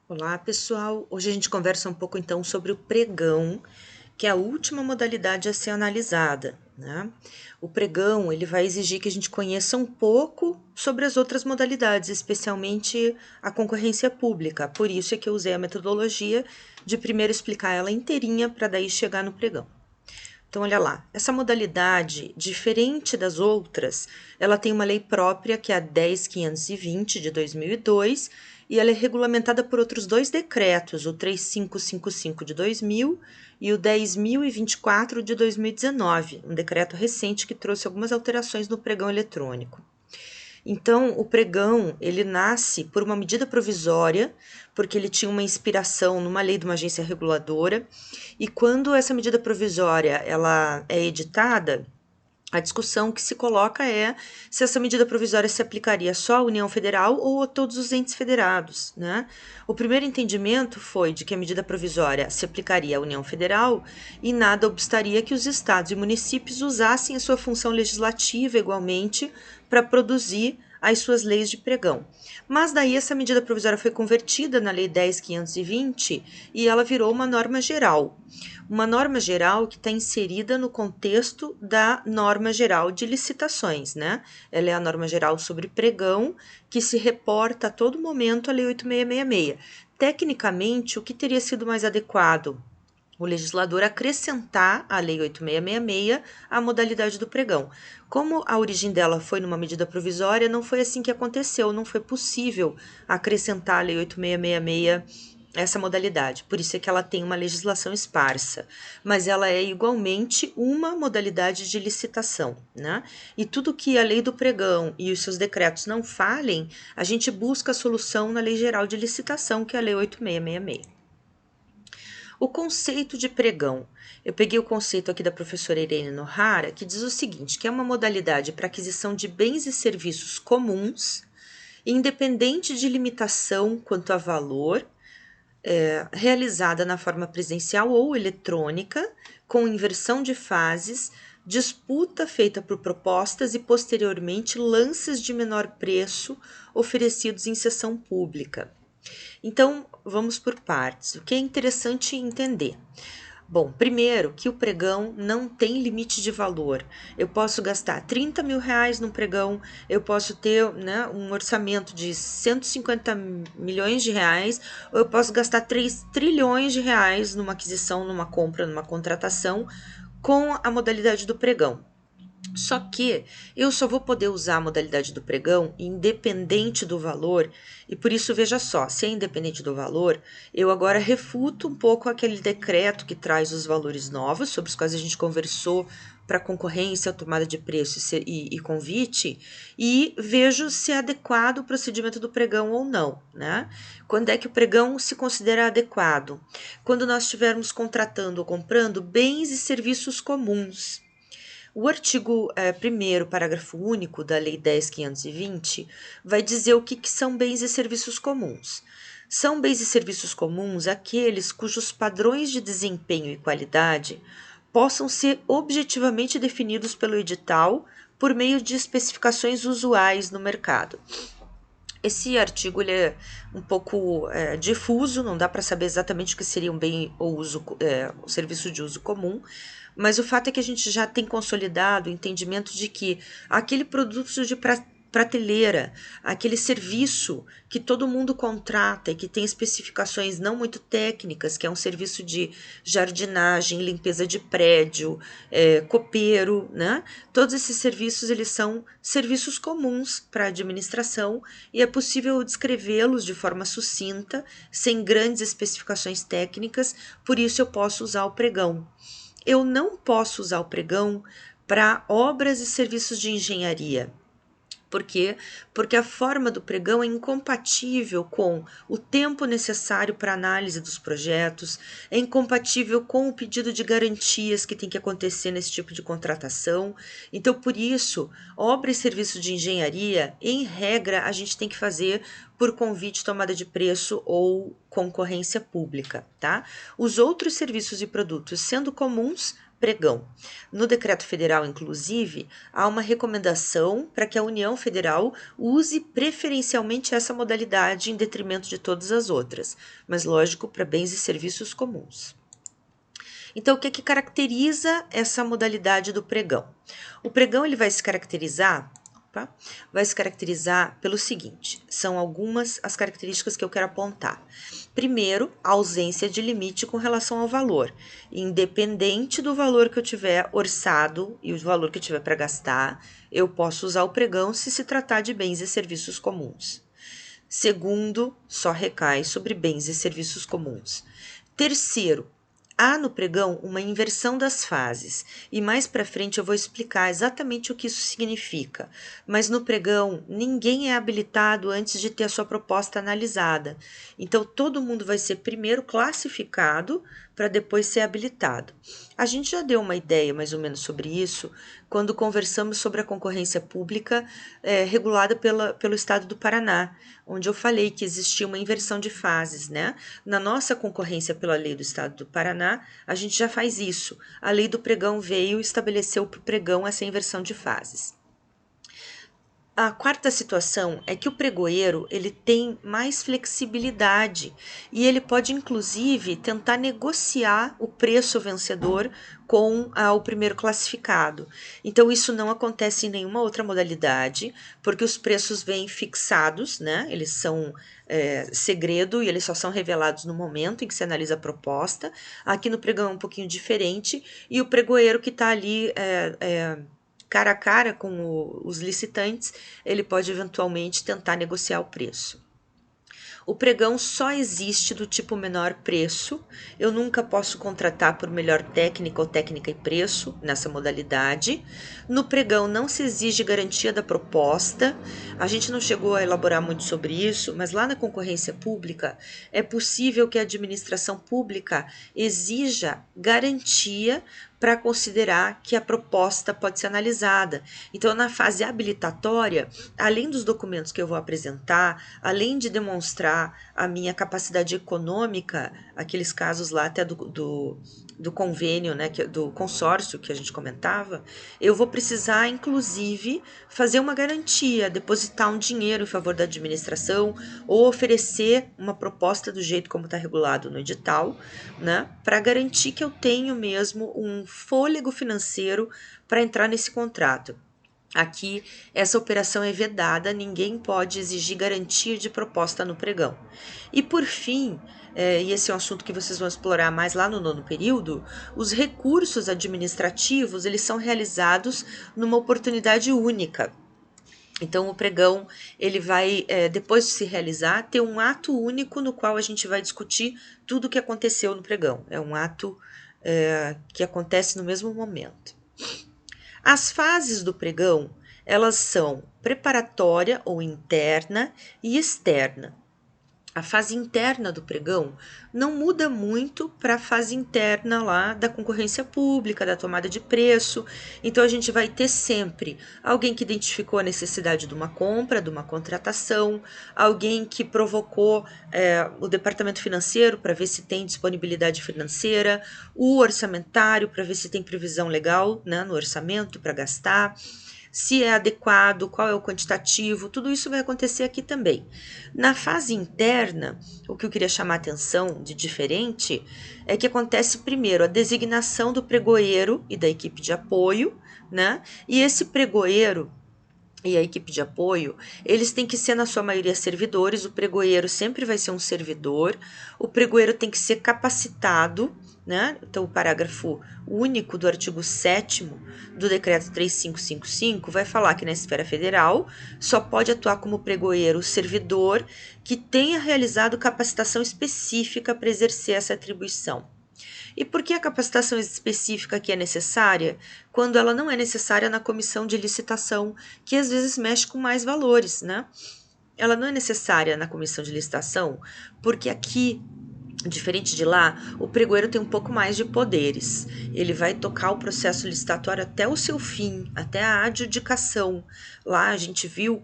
Olá, pessoal. Hoje a gente conversa um pouco então sobre o pregão, que é a última modalidade a ser analisada, né? O pregão, ele vai exigir que a gente conheça um pouco sobre as outras modalidades, especialmente a concorrência pública. Por isso é que eu usei a metodologia de primeiro explicar ela inteirinha para daí chegar no pregão. Então, olha lá, essa modalidade, diferente das outras, ela tem uma lei própria, que é a 10.520 de 2002, e ela é regulamentada por outros dois decretos, o 3555 de 2000 e o 10.024 de 2019, um decreto recente que trouxe algumas alterações no pregão eletrônico. Então, o pregão, ele nasce por uma medida provisória, porque ele tinha uma inspiração numa lei de uma agência reguladora, e quando essa medida provisória ela é editada, a discussão que se coloca é se essa medida provisória se aplicaria só à União Federal ou a todos os entes federados, né? O primeiro entendimento foi de que a medida provisória se aplicaria à União Federal e nada obstaria que os estados e municípios usassem a sua função legislativa igualmente para produzir as suas leis de pregão. Mas daí essa medida provisória foi convertida na Lei 10.520 e ela virou uma norma geral. Uma norma geral que está inserida no contexto da norma geral de licitações, né? Ela é a norma geral sobre pregão, que se reporta a todo momento à Lei 8.666. Tecnicamente, o que teria sido mais adequado? O legislador acrescentar à Lei 8.666 a modalidade do pregão. Como a origem dela foi numa medida provisória, não foi assim que aconteceu, não foi possível acrescentar à Lei 8.666 essa modalidade. Por isso é que ela tem uma legislação esparsa, mas ela é igualmente uma modalidade de licitação, né? E tudo que a Lei do Pregão e os seus decretos não falem, a gente busca a solução na Lei Geral de Licitação, que é a Lei 8.666. O conceito de pregão. Eu peguei o conceito aqui da professora Irene Nohara, que diz o seguinte, que é uma modalidade para aquisição de bens e serviços comuns, independente de limitação quanto a valor, realizada na forma presencial ou eletrônica, com inversão de fases, disputa feita por propostas e, posteriormente, lances de menor preço oferecidos em sessão pública. Então, vamos por partes. O que é interessante entender? Bom, primeiro que o pregão não tem limite de valor. Eu posso gastar 30 mil reais num pregão, eu posso ter, né, um orçamento de 150 milhões de reais, ou eu posso gastar 3 trilhões de reais numa aquisição, numa compra, numa contratação com a modalidade do pregão. Só que eu só vou poder usar a modalidade do pregão independente do valor, e por isso veja só, se é independente do valor, eu agora refuto um pouco aquele decreto que traz os valores novos, sobre os quais a gente conversou para concorrência, tomada de preço e convite, e vejo se é adequado o procedimento do pregão ou não, né? Quando é que o pregão se considera adequado? Quando nós estivermos contratando ou comprando bens e serviços comuns. O artigo 1º, parágrafo único da Lei 10.520, vai dizer o que são bens e serviços comuns. São bens e serviços comuns aqueles cujos padrões de desempenho e qualidade possam ser objetivamente definidos pelo edital por meio de especificações usuais no mercado. Esse artigo ele é um pouco difuso, não dá para saber exatamente o que seria um bem ou um serviço de uso comum, mas o fato é que a gente já tem consolidado o entendimento de que aquele produto de prateleira, aquele serviço que todo mundo contrata e que tem especificações não muito técnicas, que é um serviço de jardinagem, limpeza de prédio, copeiro, né? Todos esses serviços eles são serviços comuns para a administração e é possível descrevê-los de forma sucinta, sem grandes especificações técnicas, por isso eu posso usar o pregão. Eu não posso usar o pregão para obras e serviços de engenharia. Por quê? Porque a forma do pregão é incompatível com o tempo necessário para análise dos projetos, é incompatível com o pedido de garantias que tem que acontecer nesse tipo de contratação. Então, por isso, obra e serviço de engenharia, em regra, a gente tem que fazer por convite, tomada de preço ou concorrência pública, tá? Os outros serviços e produtos, sendo comuns, pregão. No decreto federal, inclusive, há uma recomendação para que a União Federal use preferencialmente essa modalidade em detrimento de todas as outras, mas lógico, para bens e serviços comuns. Então, o que caracteriza essa modalidade do pregão? O pregão ele vai se caracterizar pelo seguinte, são algumas as características que eu quero apontar. Primeiro, a ausência de limite com relação ao valor, independente do valor que eu tiver orçado e o valor que eu tiver para gastar, eu posso usar o pregão se tratar de bens e serviços comuns. Segundo, só recai sobre bens e serviços comuns. Terceiro, há no pregão uma inversão das fases, e mais para frente eu vou explicar exatamente o que isso significa. Mas no pregão, ninguém é habilitado antes de ter a sua proposta analisada. Então, todo mundo vai ser primeiro classificado para depois ser habilitado. A gente já deu uma ideia mais ou menos sobre isso quando conversamos sobre a concorrência pública regulada pelo Estado do Paraná, onde eu falei que existia uma inversão de fases, né? Na nossa concorrência pela lei do Estado do Paraná, a gente já faz isso. A lei do pregão veio e estabeleceu para o pregão essa inversão de fases. A quarta situação é que o pregoeiro ele tem mais flexibilidade e ele pode inclusive tentar negociar o preço vencedor com o primeiro classificado. Então isso não acontece em nenhuma outra modalidade, porque os preços vêm fixados, né? Eles são segredo e eles só são revelados no momento em que se analisa a proposta. Aqui no pregão é um pouquinho diferente e o pregoeiro que está ali cara a cara com os licitantes, ele pode eventualmente tentar negociar o preço. O pregão só existe do tipo menor preço. Eu nunca posso contratar por melhor técnica ou técnica e preço nessa modalidade. No pregão não se exige garantia da proposta. A gente não chegou a elaborar muito sobre isso, mas lá na concorrência pública é possível que a administração pública exija garantia para considerar que a proposta pode ser analisada. Então, na fase habilitatória, além dos documentos que eu vou apresentar, além de demonstrar a minha capacidade econômica, aqueles casos lá até do convênio, né, do consórcio que a gente comentava, eu vou precisar, inclusive, fazer uma garantia, depositar um dinheiro em favor da administração ou oferecer uma proposta do jeito como está regulado no edital, né, para garantir que eu tenho mesmo um fôlego financeiro para entrar nesse contrato. Aqui, essa operação é vedada, ninguém pode exigir garantia de proposta no pregão. E por fim, e esse é um assunto que vocês vão explorar mais lá no 9º período, os recursos administrativos, eles são realizados numa oportunidade única. Então, o pregão, ele vai, depois de se realizar, ter um ato único no qual a gente vai discutir tudo o que aconteceu no pregão. É um ato que acontece no mesmo momento. As fases do pregão, elas são preparatória ou interna e externa. A fase interna do pregão não muda muito para a fase interna lá da concorrência pública, da tomada de preço. Então, a gente vai ter sempre alguém que identificou a necessidade de uma compra, de uma contratação, alguém que provocou o departamento financeiro para ver se tem disponibilidade financeira, o orçamentário para ver se tem previsão legal, né, no orçamento para gastar, se é adequado, qual é o quantitativo, tudo isso vai acontecer aqui também. Na fase interna, o que eu queria chamar a atenção de diferente é que acontece primeiro a designação do pregoeiro e da equipe de apoio, né? E esse pregoeiro e a equipe de apoio, eles têm que ser na sua maioria servidores, o pregoeiro sempre vai ser um servidor, o pregoeiro tem que ser capacitado, né? Então, o parágrafo único do artigo 7º do decreto 3555 vai falar que na esfera federal só pode atuar como pregoeiro o servidor que tenha realizado capacitação específica para exercer essa atribuição. E por que a capacitação específica aqui é necessária? Quando ela não é necessária na comissão de licitação, que às vezes mexe com mais valores, né? Ela não é necessária na comissão de licitação, porque aqui, diferente de lá, o pregoeiro tem um pouco mais de poderes. Ele vai tocar o processo licitatório até o seu fim, até a adjudicação. Lá a gente viu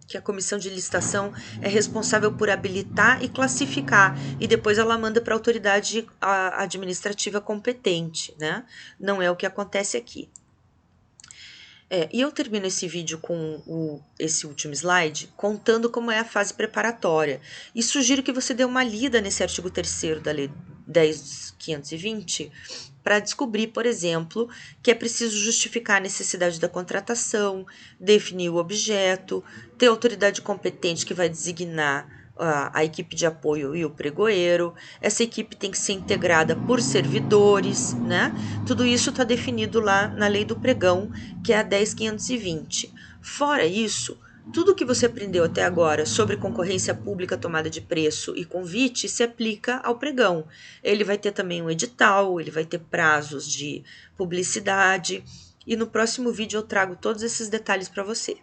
que a comissão de licitação é responsável por habilitar e classificar, e depois ela manda para a autoridade administrativa competente, né? Não é o que acontece aqui. E eu termino esse vídeo com esse último slide contando como é a fase preparatória. E sugiro que você dê uma lida nesse artigo 3º da Lei 10.520 para descobrir, por exemplo, que é preciso justificar a necessidade da contratação, definir o objeto, ter autoridade competente que vai designar a equipe de apoio e o pregoeiro. Essa equipe tem que ser integrada por servidores, né? Tudo isso está definido lá na Lei do Pregão, que é a 10.520. Fora isso, tudo que você aprendeu até agora sobre concorrência pública, tomada de preço e convite se aplica ao pregão. Ele vai ter também um edital, ele vai ter prazos de publicidade, e no próximo vídeo eu trago todos esses detalhes para você.